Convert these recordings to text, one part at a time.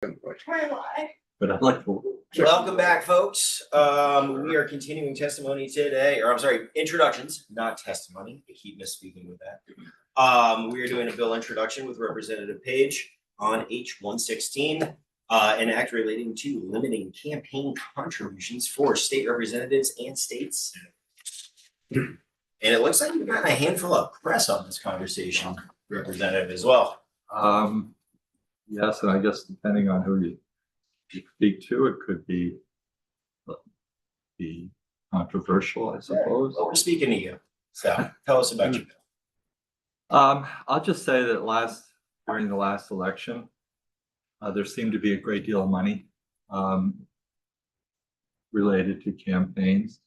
But I'd like to. Welcome back, folks. We are continuing testimony today, or I'm sorry, introductions, not testimony. I keep misspeaking with that. We are doing a bill introduction with Representative Page on H-116, an act relating to limiting campaign contributions for state representatives and states. And it looks like we've got a handful of press on this conversation, Representative, as well. Yes, and I guess depending on who you speak to, it could be controversial, I suppose. Well, we're speaking to you, so tell us about your bill. I'll just say that during the last election, there seemed to be a great deal of money related to campaigns,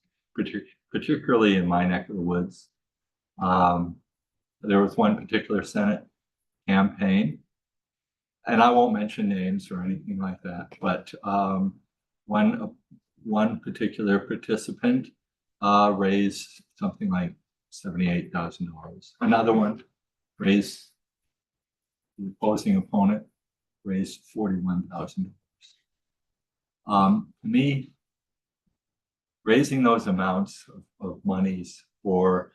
particularly in my neck of the woods. There was one particular Senate campaign, and I won't mention names or anything like that, but one particular participant raised something like $78,000. Another one raised, the opposing opponent raised $41,000. To me, raising those amounts of monies for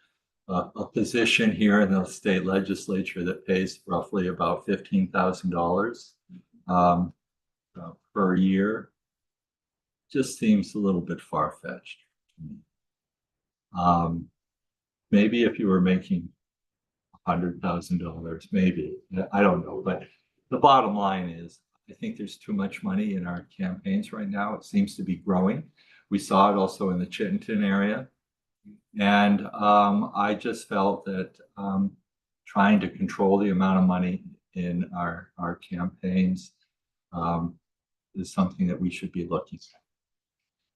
a position here in the state legislature that pays roughly about $15,000 per year just seems a little bit far-fetched to me. Maybe if you were making $100,000, maybe, I don't know, but the bottom line is I think there's too much money in our campaigns right now. It seems to be growing. We saw it also in the Chittenden area. And I just felt that trying to control the amount of money in our campaigns is something that we should be looking at.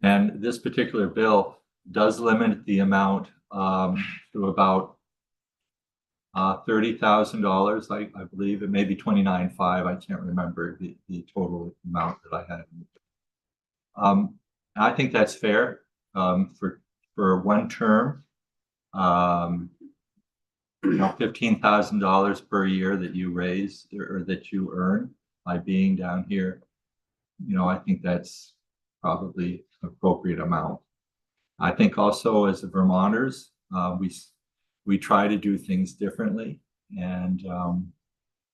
And this particular bill does limit the amount to about $30,000, I believe. It may be $29,500. I can't remember the total amount that I had. I think that's fair for one term. $15,000 per year that you raise or that you earn by being down here. I think that's probably an appropriate amount. I think also as Vermonters, we try to do things differently, and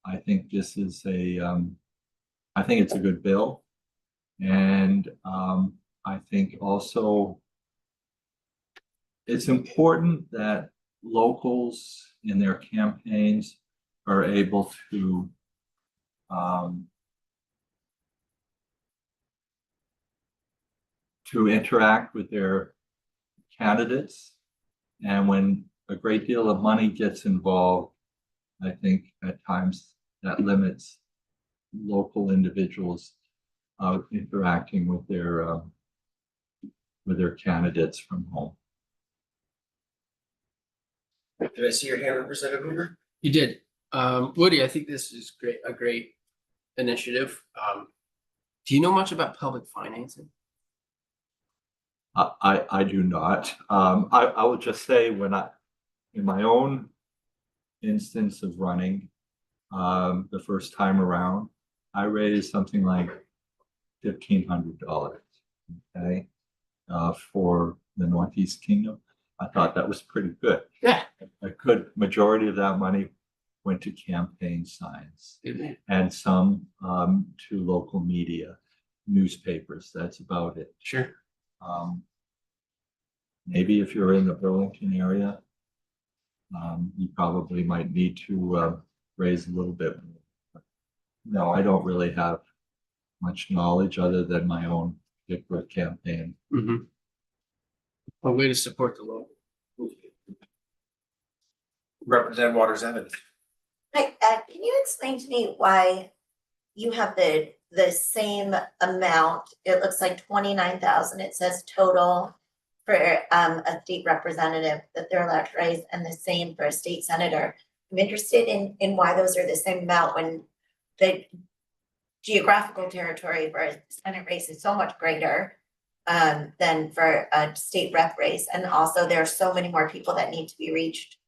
I think this is I think it's a good bill, and I think also it's important that locals in their campaigns are able to interact with their candidates. And when a great deal of money gets involved, I think at times that limits local individuals interacting with their candidates from home. Did I see your hand, Representative Hoover? You did. Woody, I think this is a great initiative. Do you know much about public financing? I do not. I will just say in my own instance of running, the first time around, I raised something like $1,500, okay, for the Northeast Kingdom. I thought that was pretty good. Yeah. A good majority of that money went to campaign signs and some to local media, newspapers. That's about it. Sure. Maybe if you're in the Burlington area, you probably might need to raise a little bit more. No, I don't really have much knowledge other than my own particular campaign. Mm-hmm. A way to support the local. Representative Waters Evans. Hi, can you explain to me why you have the same amount? It looks like 29,000. It says total for a state representative that they're allowed to raise, and the same for a state senator. I'm interested in why those are the same amount when the geographical territory for a Senate race is so much greater than for a state rep race. And also there are so many more people that need to be reached.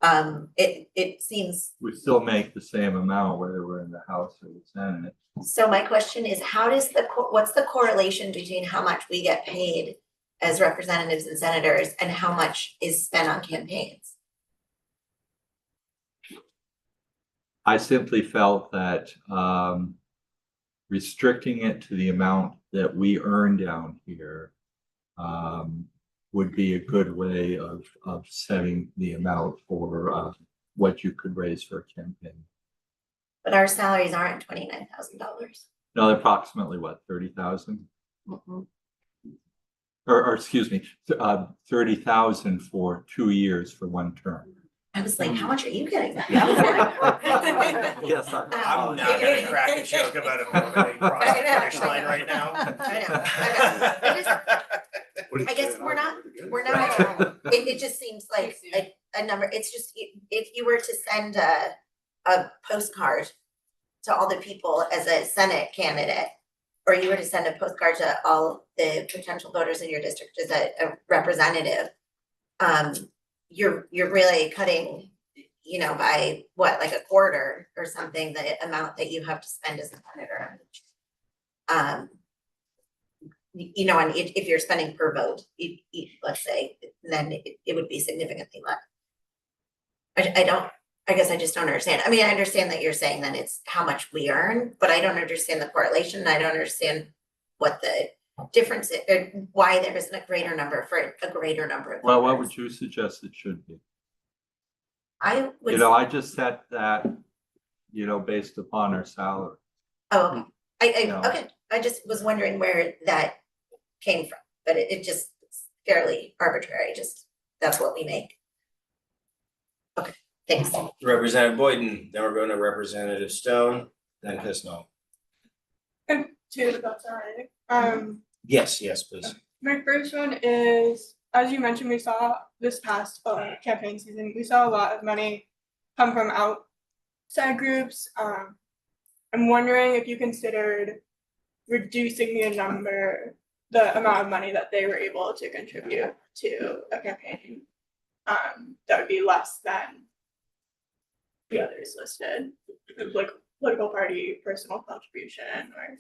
it seems, We still make the same amount whether we're in the House or the Senate. so my question is, how does what's the correlation between how much we get paid as representatives and senators and how much is spent on campaigns? I simply felt that restricting it to the amount that we earn down here would be a good way of setting the amount for what you could raise for a campaign. But our salaries aren't $29,000. No, they're approximately what, 30,000? Or excuse me, 30,000 for 2 years for one term. I was like, how much are you getting? Yes, I'm not gonna crack a joke about a moving across the finish line right now. I guess we're not, it just seems like a number, it's just, if you were to send a postcard to all the people as a Senate candidate, or you were to send a postcard to all the potential voters in your district as a representative, you're really cutting, you know, by what, like a quarter or something, the amount that you have to spend as a senator. You know, and if you're spending per vote, let's say, then it would be significantly less. I guess I just don't understand. I mean, I understand that you're saying that it's how much we earn, but I don't understand the correlation. I don't understand what the difference is, or why there isn't a greater number for a greater number of. Well, what voters. would you suggest it should be? I would. You know, I just set that, you know, based upon our salary. Oh, okay. No. Okay. I just was wondering where that came from, but it just it's fairly arbitrary. Just that's what we make. Okay. Thanks. Representative Boyden, then we're going to Representative Stone, then Pisno. Two of that's all right. Yes, please. My first one is, as you mentioned, we saw this past campaign season, we saw a lot of money come from outside groups. I'm wondering if you considered reducing the amount of money that they were able to contribute to a campaign that would be less than the others listed, like political party, personal contribution, or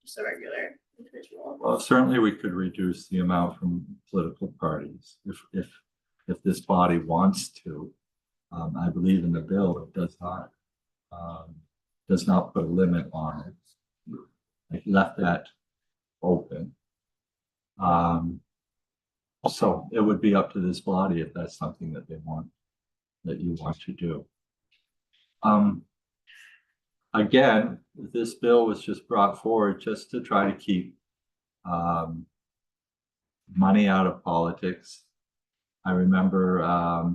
just a regular individual. Well, certainly we could reduce the amount from political parties if this body wants to. I believe in the bill, it does not put a limit on it. It left that open. So it would be up to this body if that's something that they want, that you want to do. Again, this bill was just brought forward just to try to keep money out of politics. I remember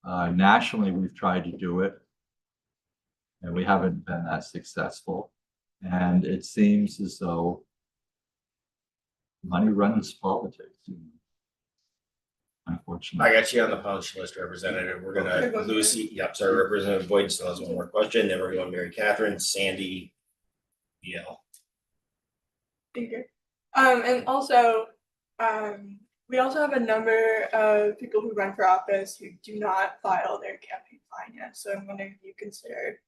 nationally we've tried to do it and we haven't been that successful. And it seems as though money runs politics. Unfortunately. I got you on the punch list, Representative. We're gonna, Lucy, Representative Boyden still has one more question, then we're going Mary Catherine, Sandy, BL. Thank you. And also, we also have a number of people who run for office who do not file their campaign finance. So I'm wondering if you considered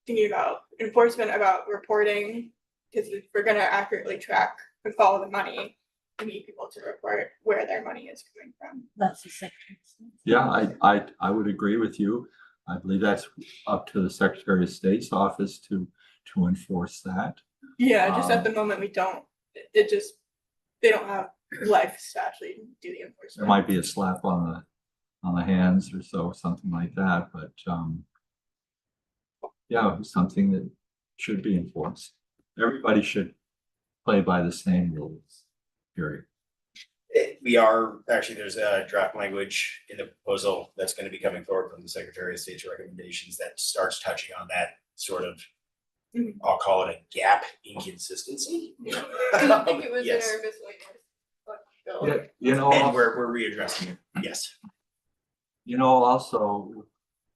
thinking about enforcement, about reporting, because if we're going to accurately track and follow the money, we need people to report where their money is coming from. That's the Secretary. Yeah, I would agree with you. I believe that's up to the Secretary of State's office to enforce that. Yeah, just at the moment we don't. They don't have life to actually do the enforcement. There might be a slap on the hands or so, something like that, but yeah, it's something that should be enforced. Everybody should play by the same rules, period. We are, actually, there's a draft language in the proposal that's going to be coming forward from the Secretary of State's recommendations that starts touching on that sort of, I'll call it a gap inconsistency. I think it was Yes. in our miscellaneous bill. Yeah, you know, And we're readdressing it, yes. you know, also,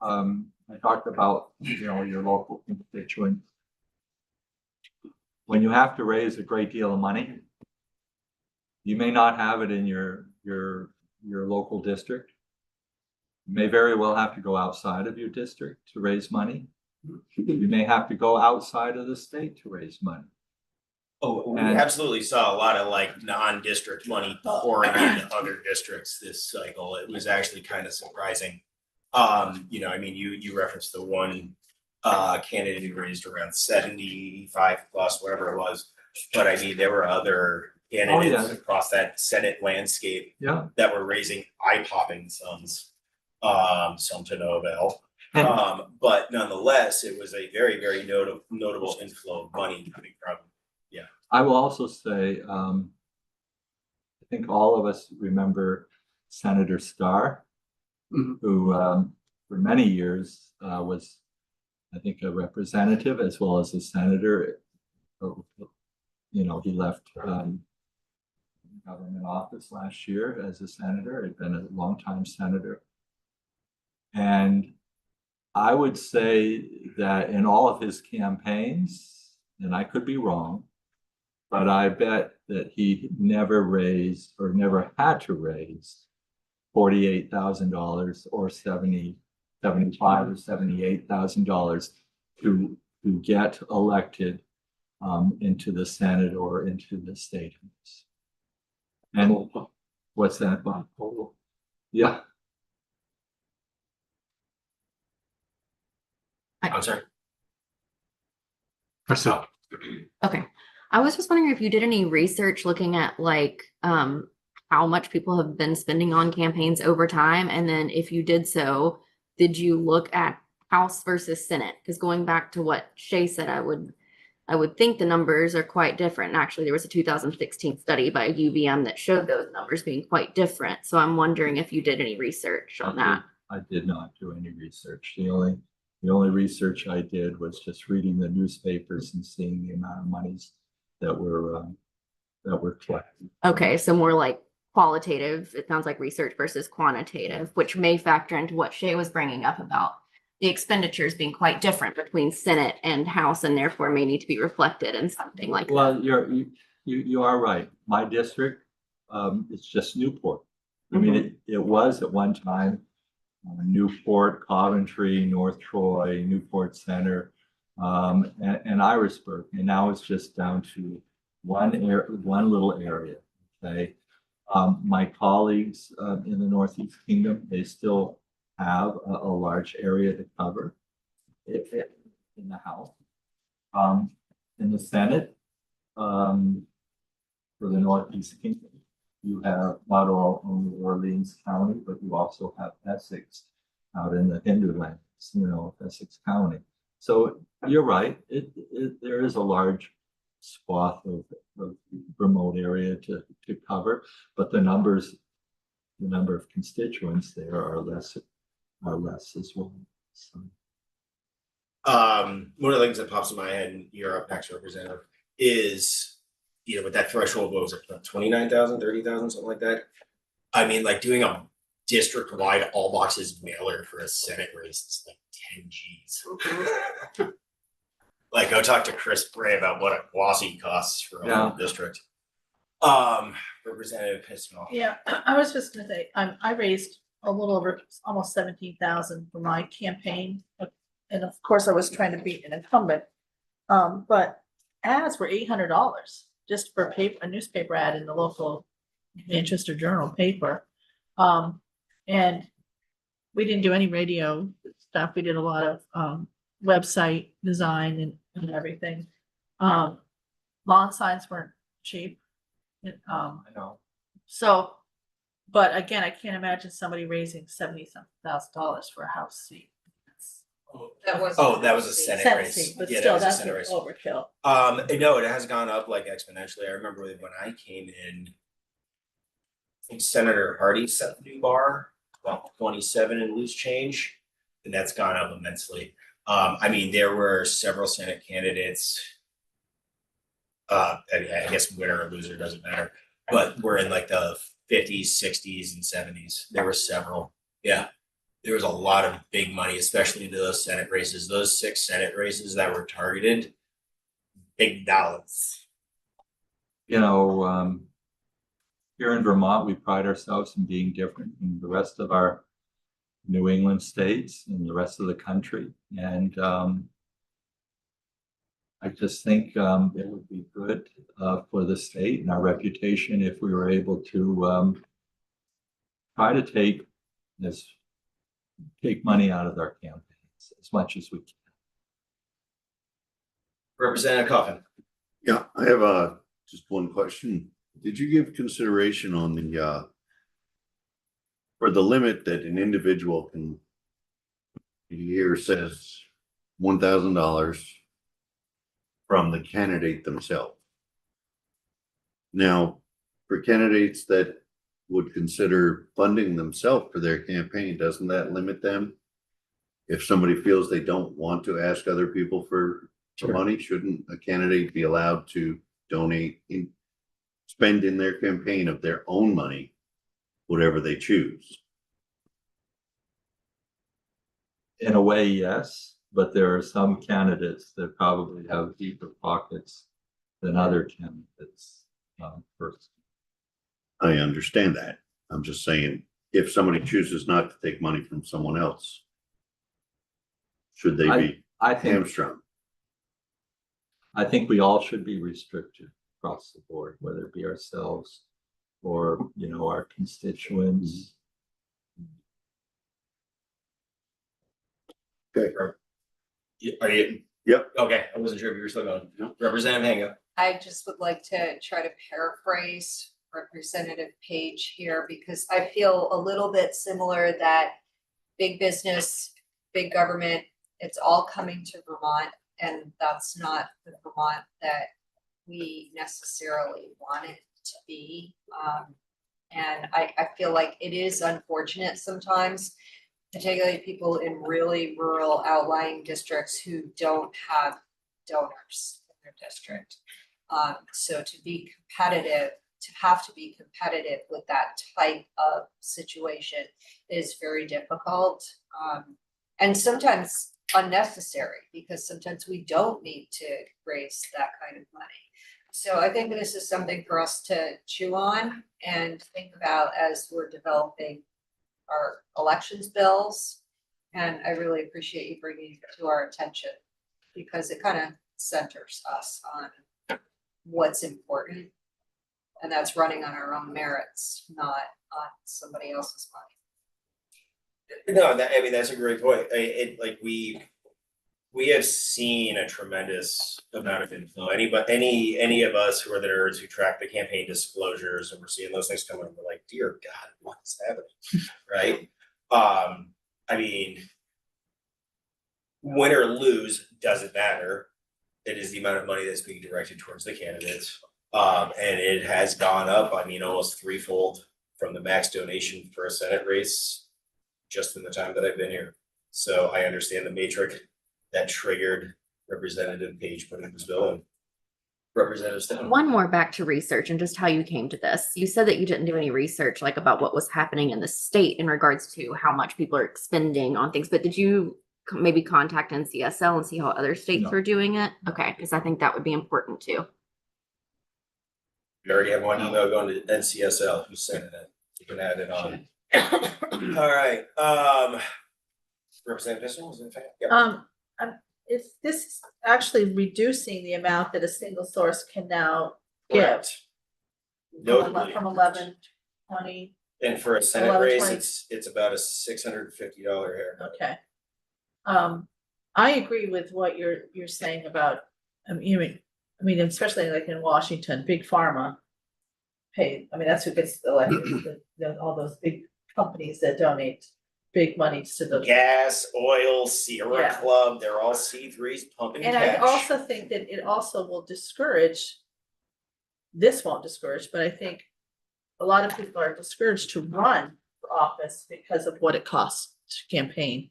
I talked about, you know, your local constituents. When you have to raise a great deal of money, you may not have it in your local district. You may very well have to go outside of your district to raise money. You may have to go outside of the state to raise money. Oh, we And- absolutely saw a lot of like non-district money pouring into other districts this cycle. It was actually kind of surprising. You know, I mean, you referenced the one candidate who raised around 75 plus, whatever it was. But I mean, there were other candidates yeah. across that Senate landscape Yeah. that were raising eye-popping sums, some to no avail. And- But nonetheless, it was a very, very notable inflow of money coming from. I will also say, I think all of us remember Senator Starr, Mhm. who for many years was, I think, a representative as well as a senator. You know, he left government office last year as a senator, had been a longtime senator. And I would say that in all of his campaigns, and I could be wrong, but I bet that he never raised or never had to raise $48,000 or $75,000 or $78,000 to get elected into the Senate or into the state house. And what's that, Bob? Yeah, I'm sorry. Priscilla. Okay. I was just wondering if you did any research looking at like how much people have been spending on campaigns over time. And then if you did so, did you look at House versus Senate? Because going back to what Shay said, I would think the numbers are quite different. And actually, there was a 2016 study by UVM that showed those numbers being quite different. So I'm wondering if you did any research on that. I did not do any research. The only research I did was just reading the newspapers and seeing the amount of monies that were collected. Okay, so more like qualitative, it sounds like research versus quantitative, which may factor into what Shay was bringing up about the expenditures being quite different between Senate and House, and therefore may need to be reflected in something like that. Well, you are right. My district, it's just Newport. I mean, it was at one time Newport, Coventry, North Troy, Newport Center, and Irisburg, and now it's just down to one little area. Okay, my colleagues in the Northeast Kingdom, they still have a large area to cover in the House. In the Senate, for the Northeast Kingdom, you have not only Orleans County, but you also have Essex out in the hinterlands, Essex County. So you're right, there is a large swath of remote area to cover, but the number of constituents there are less as well. So. One of the things that pops in my head, and you're up next, Representative, is, with that threshold, what was it, 29,000, 30,000, something like that? I mean, like doing a district-wide all boxes mailer for a Senate race is like 10 G's. Like, go talk to Chris Bray about what a quasi costs for a whole district. Representative Pismo. Yeah, I was just gonna say, I raised a little over almost 17,000 for my campaign. And of course, I was trying to beat an incumbent. But ads were $800 just for a newspaper ad in the local Manchester Journal paper. And we didn't do any radio stuff. We did a lot of website design and everything. Lawn signs weren't cheap. I know. So, but again, I can't imagine somebody raising $70,000 for a house seat. That was a Senate Senate race. seat, but Yeah, that still, was a that's Senate race. overkill. No, it has gone up like exponentially. I remember when I came in, I think Senator Hardy set the new bar, about 27 and loose change, and that's gone up immensely. I mean, there were several Senate candidates. I guess winner or loser doesn't matter, but we're in like the 50s, 60s, and 70s. There were several. Yeah. There was a lot of big money, especially into those Senate races. Those 6 Senate races that were targeted, big dollars. Here in Vermont, we pride ourselves in being different from the rest of our New England states and the rest of the country. And I just think it would be good for the state and our reputation if we were able to try to take money out of their campaigns as much as we can. Representative Coffin. Yeah, I have just one question. Did you give consideration on the for the limit that an individual can here says $1,000 from the candidate themselves? Now, for candidates that would consider funding themselves for their campaign, doesn't that limit them? If somebody feels they don't want to ask other people for money, shouldn't a candidate be allowed to donate spend in their campaign of their own money, whatever they choose? In a way, yes, but there are some candidates that probably have deeper pockets than other candidates. First, I understand that. I'm just saying, if somebody chooses not to take money from someone else, should they be I think hamstrung? I think we all should be restricted across the board, whether it be ourselves or, our constituents. Okay. Are you? Yep. Okay, I wasn't sure if you were still going. Yep. Representative Hanga. I just would like to try to paraphrase Representative Page here because I feel a little bit similar that big business, big government, it's all coming to Vermont, and that's not the Vermont that we necessarily want it to be. And I feel like it is unfortunate sometimes, particularly people in really rural outlying districts who don't have donors in their district. So to be competitive, to have to be competitive with that type of situation is very difficult. And sometimes unnecessary, because sometimes we don't need to raise that kind of money. So I think this is something for us to chew on and think about as we're developing our elections bills. And I really appreciate you bringing it to our attention because it kind of centers us on what's important. And that's running on our own merits, not on somebody else's money. No, that's a great point. We have seen a tremendous amount of inflow. Any of us who are the nerds who track the campaign disclosures and we're seeing those things come in, we're like, dear God, what's happening? Right? Win or lose doesn't matter. It is the amount of money that's being directed towards the candidates. And it has gone up, almost threefold from the max donation for a Senate race just in the time that I've been here. So I understand the matrix that triggered Representative Page putting this bill in. Representative Stone. One more back to research and just how you came to this. You said that you didn't do any research like about what was happening in the state in regards to how much people are expending on things, but did you maybe contact NCSL and see how other states No. are doing it? Okay, because I think that would be important too. We already have one email going to NCSL who sent it. You can add it on. All right, Representative Pistol, is it in fact? Yep. If this is actually reducing the amount that a single source can now give. Correct. Notably. From 11, 20, And for a Senate 11, race, 20. it's about a $650 haircut. okay. I agree with what you're saying about, especially like in Washington, big pharma that's who gets elected, all those big companies that donate big monies to the. Gas, oil, Sierra Yeah. Club, they're all C3s pumping And cash. I also think that it also will discourage, this won't discourage, but I think a lot of people are discouraged to run for office because of what it costs to campaign.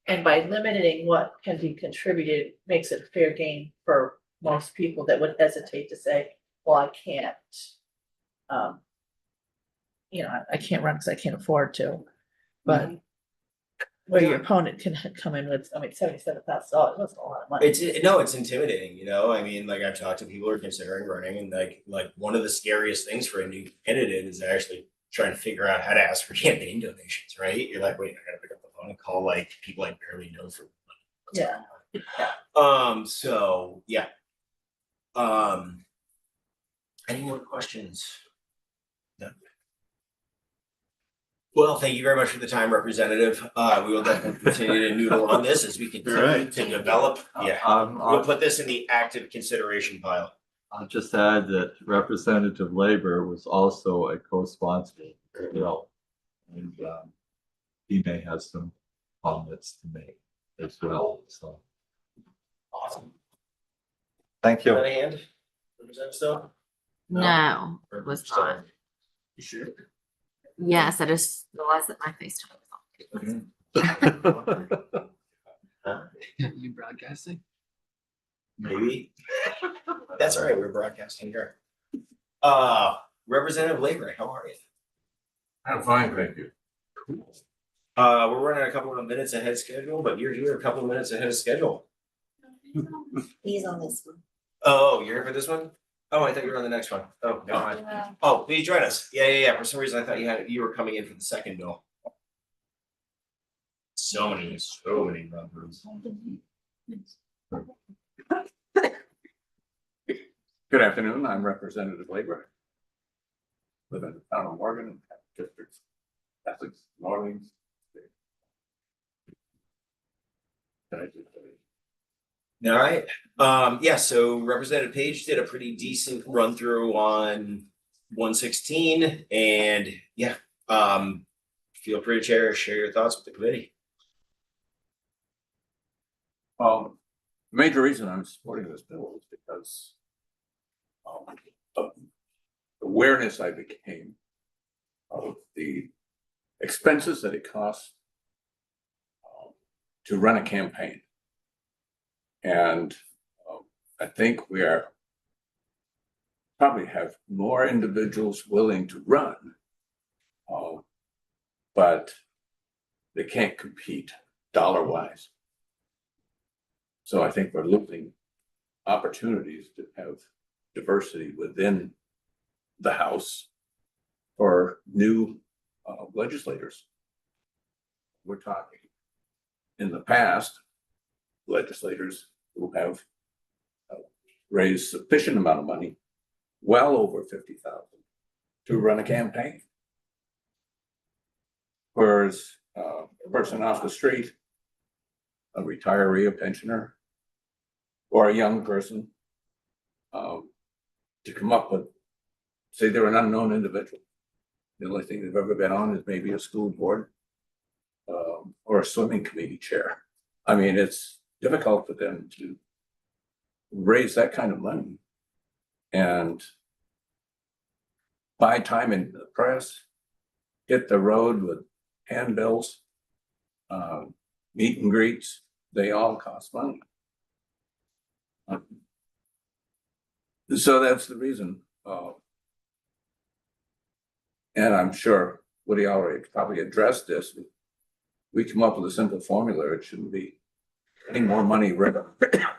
And by limiting what can be contributed, makes it fair game for most people that would hesitate to say, well, I can't. I can't run because I can't afford to, but where your opponent can come in with, $77,000, that's a lot of money. It's intimidating, I've talked to people who are considering running and like one of the scariest things for a new candidate is actually trying to figure out how to ask for campaign donations, right? You're like, wait, I gotta pick up the phone and call like people I barely know for. Yeah. So, yeah. Any more questions? No. Well, thank you very much for the time, Representative. We will definitely continue to noodle on this as we continue Right. to develop. Yeah, we'll I'll put this in the active consideration pile. just add that Representative Labor was also a co-sponsor of the bill. And he may have some comments to make as well, so. Awesome. Thank Got a hand? Representative Stowe? No, it was not. You sure? Yes, I just realized that my FaceTime was on. You broadcasting? Maybe. That's all right, we're broadcasting here. Representative Labor, how are you? I'm fine, thank you. We're running a couple of minutes ahead of schedule, but you're here a couple of minutes ahead of schedule. He's on this one. Oh, you're here for this one? Oh, I thought you were on the next one. Oh, never mind. Oh, please join us. Yeah. For some reason, I thought you were coming in for the second bill. So many numbers. Good afternoon, I'm Representative Labor. Live in the town of Morgan, districts, Essex, Orleans. All right. Yeah, so Representative Page did a pretty decent run through on 116 and yeah, feel free to share your thoughts with the committee. The major reason I'm supporting this bill is because of awareness I became of the expenses that it costs to run a campaign. And I think we are probably have more individuals willing to run, but they can't compete dollar-wise. So I think we're losing opportunities to have diversity within the House for new legislators. We're talking in the past, legislators who have raised sufficient amount of money, well over 50,000, to run a campaign. Whereas a person off the street, a retiree, a pensioner, or a young person, to come up with, say they're an unknown individual. The only thing they've ever been on is maybe a school board or a swimming committee chair. I mean, it's difficult for them to raise that kind of money and buy time in the press, hit the road with handbills, meet and greets. They all cost money. So that's the reason. And I'm sure Woody already probably addressed this. We come up with a simple formula. It shouldn't be getting more money right up than what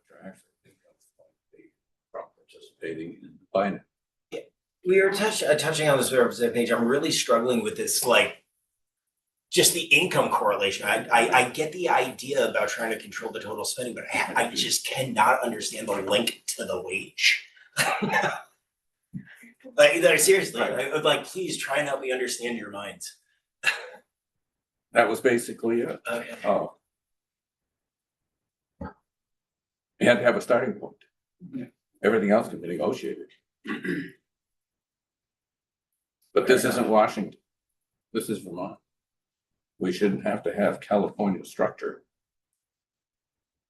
you're actually thinking of participating in buying it. We were touching on this Representative Page. I'm really struggling with this, like, just the income correlation. I get the idea about trying to control the total spending, but I just cannot understand the link to the wage. Like seriously, like please try and help me understand your minds. That was basically it. Okay. You had to have a starting point. Everything else can be negotiated. But this isn't Washington. This is Vermont. We shouldn't have to have California structure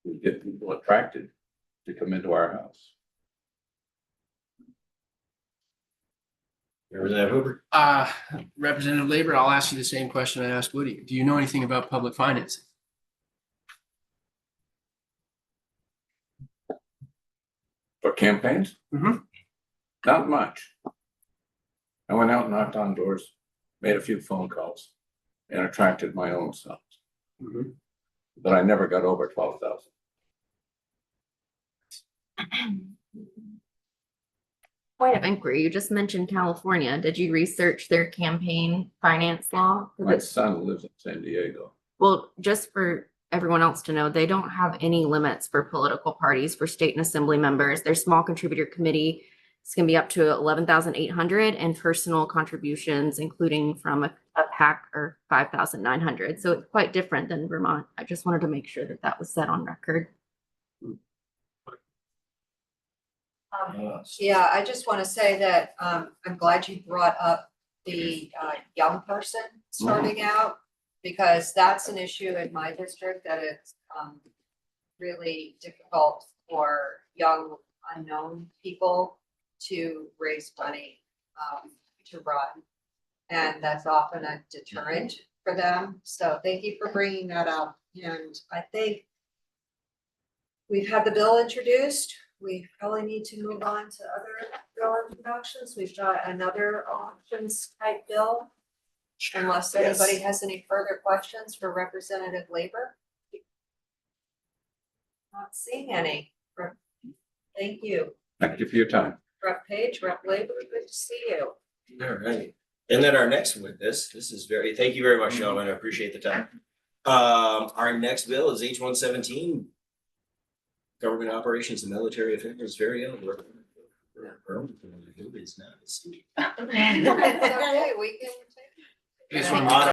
to get people attracted to come into our house. Representative Hoover. Representative Labor, I'll ask you the same question I asked Woody. Do you know anything about public financing? For campaigns? Mhm. Not much. I went out and knocked on doors, made a few phone calls, and attracted my own sons. But I never got over 12,000. Point of inquiry, you just mentioned California. Did you research their campaign finance law? 'Cause My it's- son lives in San Diego. Well, just for everyone else to know, they don't have any limits for political parties for state and assembly members. Their small contributor committee is going to be up to 11,800 and personal contributions, including from a PAC, or 5,900. So it's quite different than Vermont. I just wanted to make sure that that was set on record. Yeah, I just want to say that I'm glad you brought up the young person starting out, because that's an issue in my district, that it's really difficult for young unknown people to raise money to run. And that's often a deterrent for them. So thank you for bringing that up. And I think we've had the bill introduced. We probably need to move on to other bill introductions. We've got another options type bill. Unless anybody has any further questions for Representative Labor. Not seeing any. Thank you. Thank you for your time. Rep Page, Rep Labor, good to see you. All right. And then our next witness, this is very, thank you very much, gentlemen. I appreciate the time. Our next bill is H-117. Government Operations and Military Affairs, very own. Okay, we can. You just want to-